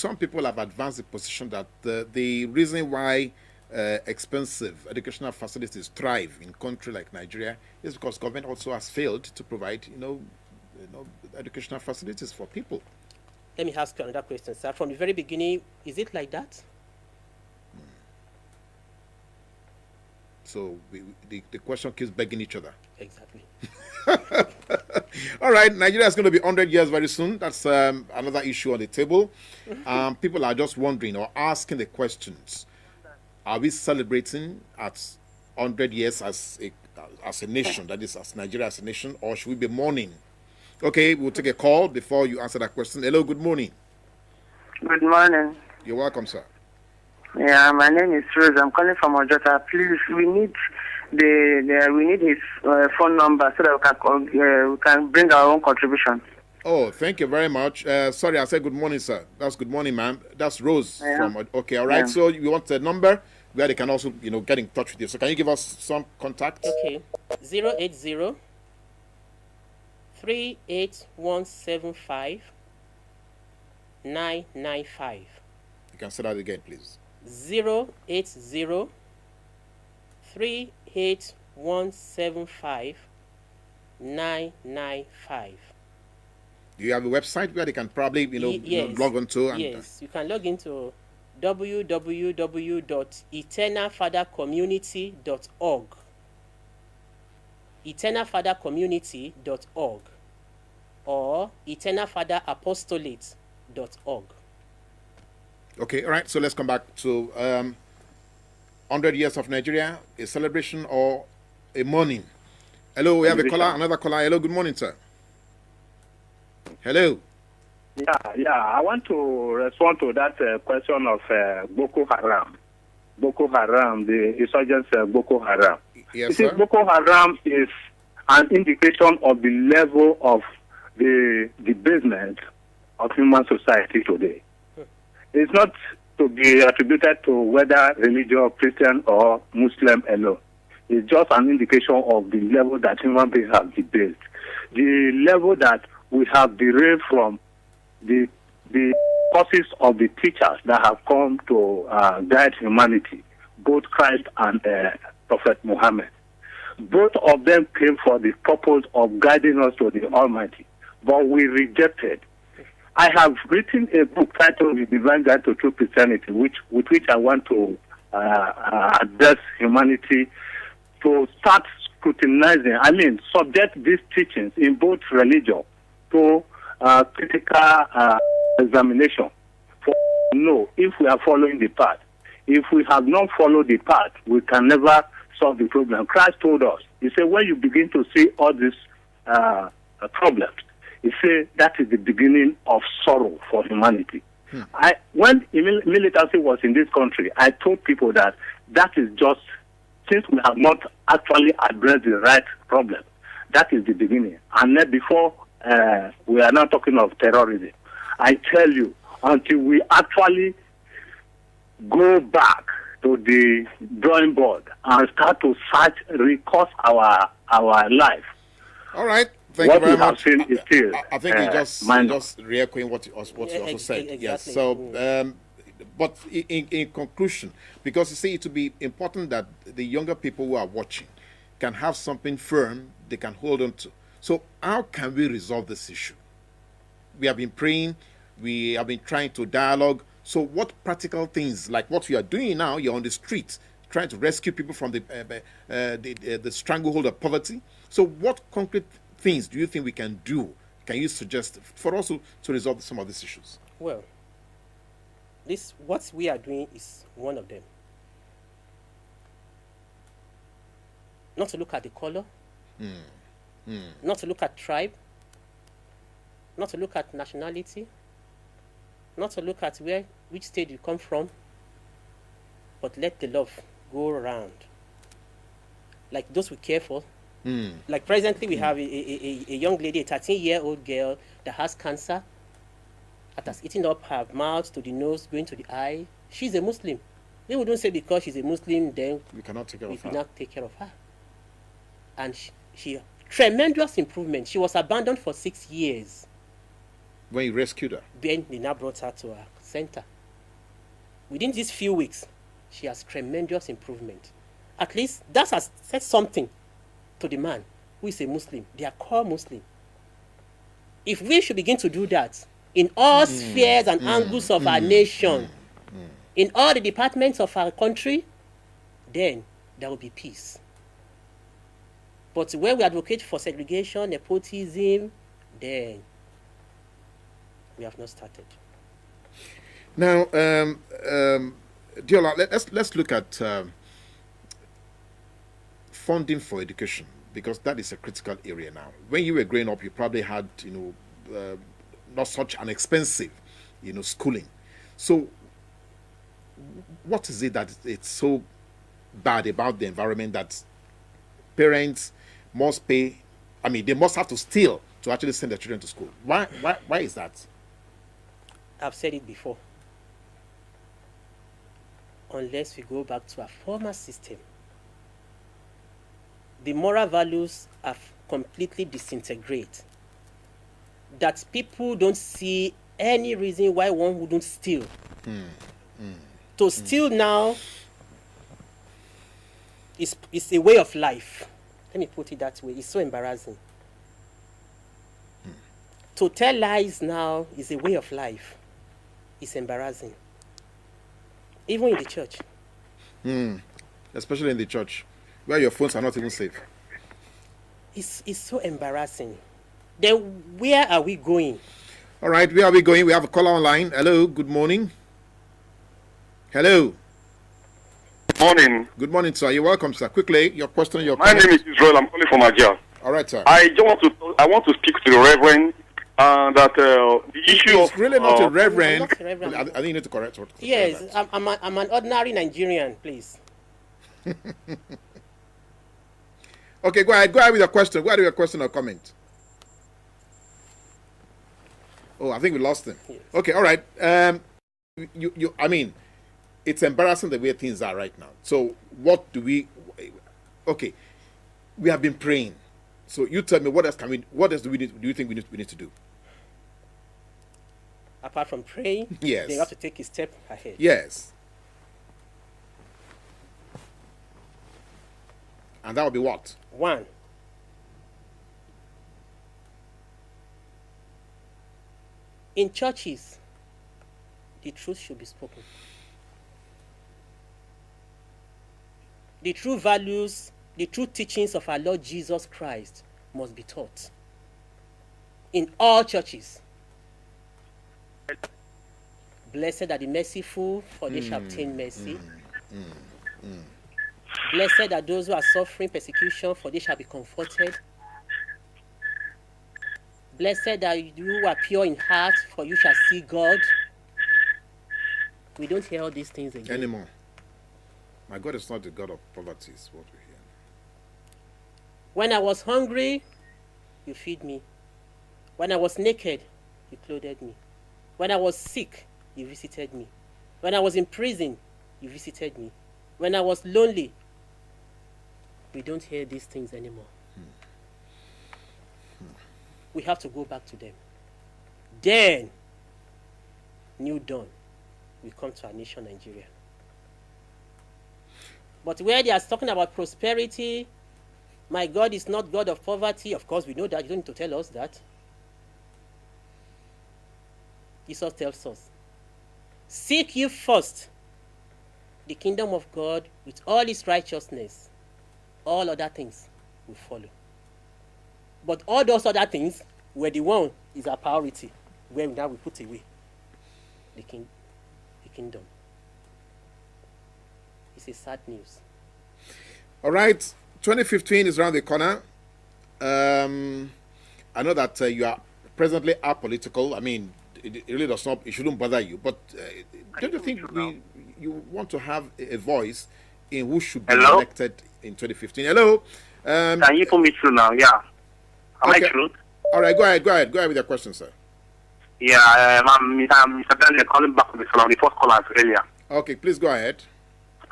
some people have advanced the position that the reason why expensive educational facilities thrive in country like Nigeria is because government also has failed to provide, educational facilities for people. Let me ask you another question, sir. From the very beginning, is it like that? So the question keeps begging each other. Exactly. All right, Nigeria is going to be 100 years very soon. That's another issue on the table. People are just wondering or asking the questions. Are we celebrating at 100 years as a nation, that is, as Nigeria as a nation, or should we be mourning? Okay, we'll take a call before you answer that question. Hello, good morning. Good morning. You're welcome, sir. Yeah, my name is Rose. I'm calling from Ojota. Please, we need we need his phone number so that we can bring our own contribution. Oh, thank you very much. Sorry, I said good morning, sir. That's good morning, ma'am. That's Rose from. Okay, all right. Yeah. So you want the number where they can also, get in touch with you. So can you give us some contacts? Okay, 080 38175 995. You can say that again, please. 080 38175 995. Do you have a website where they can probably, yes. Log on to? Yes, you can log into www.eternalfathercommunity.org. eternalfathercommunity.org or eternalfatherapostolate.org. Okay, all right. So let's come back to 100 years of Nigeria, a celebration or a mourning. Hello, we have a caller, another caller. Hello, good morning, sir. Hello. Yeah. I want to respond to that question of Boko Haram. Boko Haram, the insurgents Boko Haram. Yes, sir. Boko Haram is an indication of the level of the basement of human society today. It's not to be attributed to whether religious, Christian, or Muslim alone. It's just an indication of the level that human beings have debased. The level that we have derived from the courses of the teachers that have come to guide humanity, both Christ and Prophet Muhammad. Both of them came for the purpose of guiding us to the Almighty, but we rejected. I have written a book titled The Divine Guide to True Christianity, with which I want to address humanity to start scrutinizing, subject these teachings in both religion to critical examination for know if we are following the path. If we have not followed the path, we can never solve the problem. Christ told us, he said, when you begin to see all these problems, he said that is the beginning of sorrow for humanity. When militancy was in this country, I told people that is just, since we have not actually addressed the right problem, that is the beginning. And then before we are now talking of terrorism, I tell you, until we actually go back to the drawing board and start to search, recourse our life. All right. Thank you very much. What we have seen is still I think you just re-echoing what you also said. Exactly. Yes. So, but in conclusion, because you see, it will be important that the younger people who are watching can have something firm they can hold on to. So how can we resolve this issue? We have been praying, we have been trying to dialogue. So what practical things, like what you are doing now, you're on the street trying to rescue people from the stranglehold of poverty. So what concrete things do you think we can do? Can you suggest for us to resolve some of these issues? Well, what we are doing is one of them. Not to look at the color, not to look at tribe, not to look at nationality, not to look at which state you come from, but let the love go around. Like those we care for. Like presently we have a young lady, a 13-year-old girl that has cancer, that has eaten up her mouth to the nose, going to the eye. She's a Muslim. They wouldn't say because she's a Muslim, then we cannot take care of her. We cannot take care of her. And she tremendous improvement. She was abandoned for 6 years. When you rescued her? Then they now brought her to our center. Within these few weeks, she has tremendous improvement. At least that has said something to the man who is a Muslim. They are called Muslim. If we should begin to do that in all spheres and angles of our nation, in all the departments of our country, then there will be peace. But when we advocate for segregation, nepotism, then we have not started. Now, Diola, let's look at funding for education, because that is a critical area now. When you were growing up, you probably had, not such an expensive, schooling. So, what is it that it's so bad about the environment that parents must pay? I mean, they must have to steal to actually send their children to school. Why is that? I've said it before. Unless we go back to our former system, the moral values have completely disintegrated. That people don't see any reason why one wouldn't steal. To steal now is a way of life. Let me put it that way. It's so embarrassing. To tell lies now is a way of life. It's embarrassing. Even in the church. Especially in the church, where your phones are not even safe. It's so embarrassing. Then where are we going? All right, where are we going? We have a caller online. Hello, good morning. Hello. Morning. Good morning, sir. You're welcome, sir. Quickly, your question, your My comment. name is Israel. I'm calling from Ajah. All right, sir. I want to speak to the Reverend that the issue It's of really not a I'm reverend. not a reverend. I think you need to correct what. Yes, I'm an ordinary Nigerian, please. Okay, go ahead. Go ahead with your question. Go ahead with your question or comment. Oh, I think we lost him. Yes. Okay, all right. I mean, it's embarrassing the way things are right now. So, what do we? Okay, we have been praying. So, you tell me, what else do you think we need to do? Apart from praying, Yes. they have to take a step ahead. Yes. And that will be what? One, in churches, the truth should be spoken. The true values, the true teachings of our Lord Jesus Christ must be taught. In all churches. Blessed are the merciful, for they shall obtain mercy. Blessed are those who are suffering persecution, for they shall be comforted. Blessed are you who are pure in heart, for you shall see God. We don't hear all these things again. Anymore. My God is not the God of poverty, is what we hear. When I was hungry, you feed me. When I was naked, you clothed me. When I was sick, you visited me. When I was in prison, you visited me. When I was lonely, we don't hear these things anymore. We have to go back to them. Then, new dawn will come to our nation, Nigeria. But where they are talking about prosperity, my God is not God of poverty. Of course, we know that. You don't need to tell us that. Jesus tells us, seek you first the kingdom of God with all its righteousness. All other things will follow. But all those other things, where the one is our priority, where now we put away the kingdom. It's a sad news. All right, 2015 is around the corner. I know that you are presently apolitical. I mean, it really does not. It shouldn't bother you. But don't you think you want to have a voice in who should be elected in 2015? Hello. Can you put me through now? Yeah. Am I through? All right, go ahead with your question, sir. Yeah, I'm Mr. Daniel calling back from the first caller earlier. Okay, please go ahead.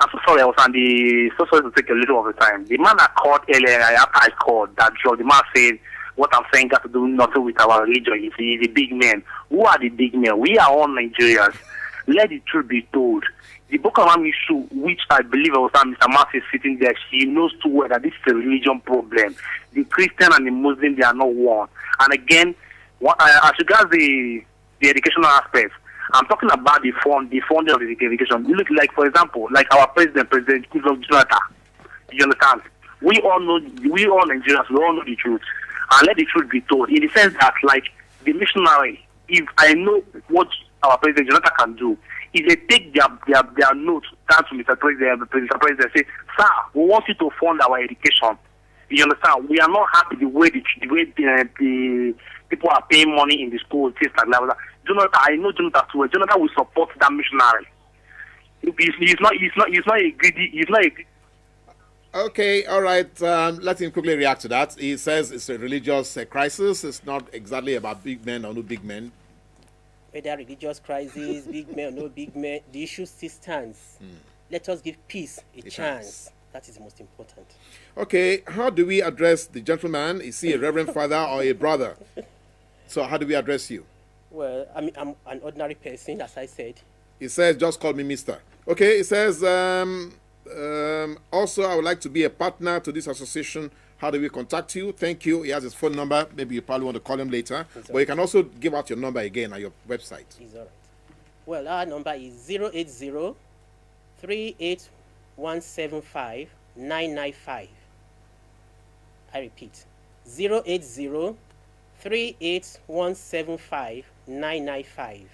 I'm so sorry, I was on so sorry to take a little of the time. The man that called earlier after I called, that job, the man said what I'm saying got to do nothing with our religion. You see, the big men. Who are the big men? We are all Nigerians. Let the truth be told. The Boko Haram issue, which I believe Mr. Mas is sitting there, she knows too well that this is a religion problem. The Christian and the Muslim, they are not one. And again, as regards the educational aspect, I'm talking about the funding of the education. You look like, for example, like our President Goodluck Jonathan. You understand? We all Nigerians, we all know the truth. And let the truth be told, in the sense that, like, the missionary, if I know what our President Jonathan can do, if they take their notes down to Mr. President, say, sir, we want you to fund our education. You understand? We are not happy the way the people are paying money in the school, things like that. Jonathan, I know Jonathan too well. Jonathan will support that missionary. He's not a greedy. Okay, all right. Let him quickly react to that. He says it's a religious crisis. It's not exactly about big men or no big men. Whether religious crisis, big men or no big men, the issue still stands. Let us give peace a chance. That is the most important. Okay, how do we address the gentleman? Is he a reverend father or a brother? So how do we address you? Well, I mean, I'm an ordinary person, as I said. He says, just call me mister. Okay, he says, also, I would like to be a partner to this association. How do we contact you? Thank you. He has his phone number. Maybe you probably want to call him later. But you can also give out your number again at your website. It's all right. Well, our number is 080 38175 995. I repeat, 080 38175 995.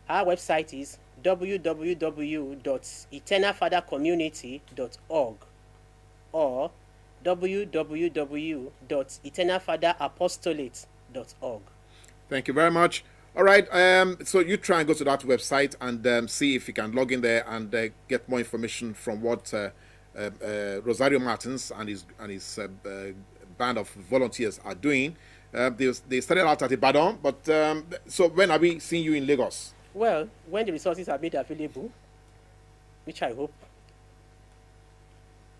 Our website is www.eternalfathercommunity.org or www.eternalfatherapostolate.org. Thank you very much. All right, so you try and go to that website and see if you can log in there and get more information from what Rosario Martins and his band of volunteers are doing. They started out at Ibadan, but so when are we seeing you in Lagos? Well, when the resources are made available, which I hope,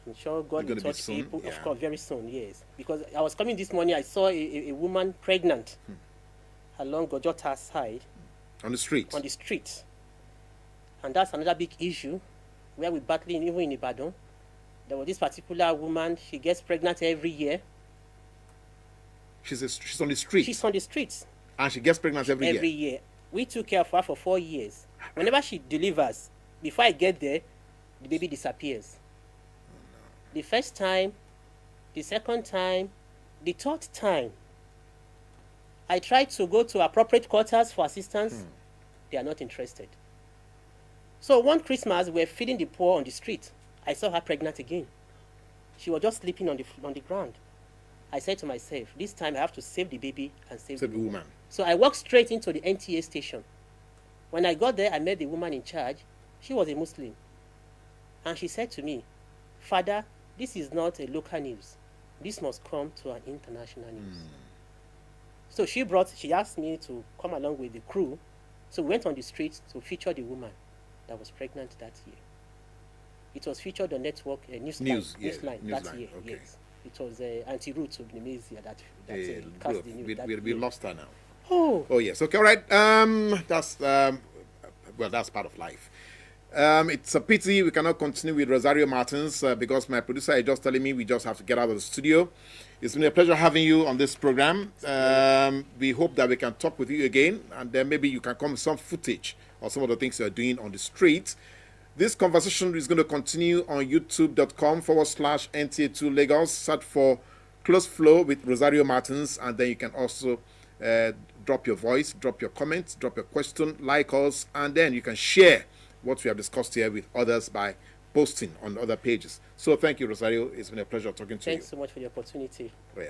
I'm sure God will touch people, of course, very soon, yes. Because I was coming this morning, I saw a woman pregnant along Gojota side. On the street? On the street. And that's another big issue where we're battling, even in Ibadan. There was this particular woman, she gets pregnant every year. She's on the street? She's on the streets. And she gets pregnant every year? Every year. We took care of her for 4 years. Whenever she delivers, before I get there, the baby disappears. The first time, the second time, the third time, I tried to go to appropriate quarters for assistance. They are not interested. So one Christmas, we were feeding the poor on the street. I saw her pregnant again. She was just sleeping on the ground. I said to myself, this time I have to save the baby and save the woman. So I walked straight into the NTA station. When I got there, I met the woman in charge. She was a Muslim. And she said to me, Father, this is not a local news. This must come to an international news. So she asked me to come along with the crew. So we went on the streets to feature the woman that was pregnant that year. It was featured on network, Newsline that year, okay. Yes. It was Anti-Route of Nemezia that cast the news. We lost her now. Oh, yes. Okay, all right. That's part of life. It's a pity we cannot continue with Rosario Martins because my producer is just telling me we just have to get out of the studio. It's been a pleasure having you on this program. We hope that we can talk with you again, and then maybe you can come with some footage or some of the things you're doing on the street. This conversation is going to continue on youtube.com/NTA2 Lagos. Search for Close Flow with Rosario Martins, and then you can also drop your voice, drop your comments, drop your question, like us, and then you can share what we have discussed here with others by posting on other pages. So thank you, Rosario. It's been a pleasure talking to you. Thanks so much for the opportunity. Oh, yeah.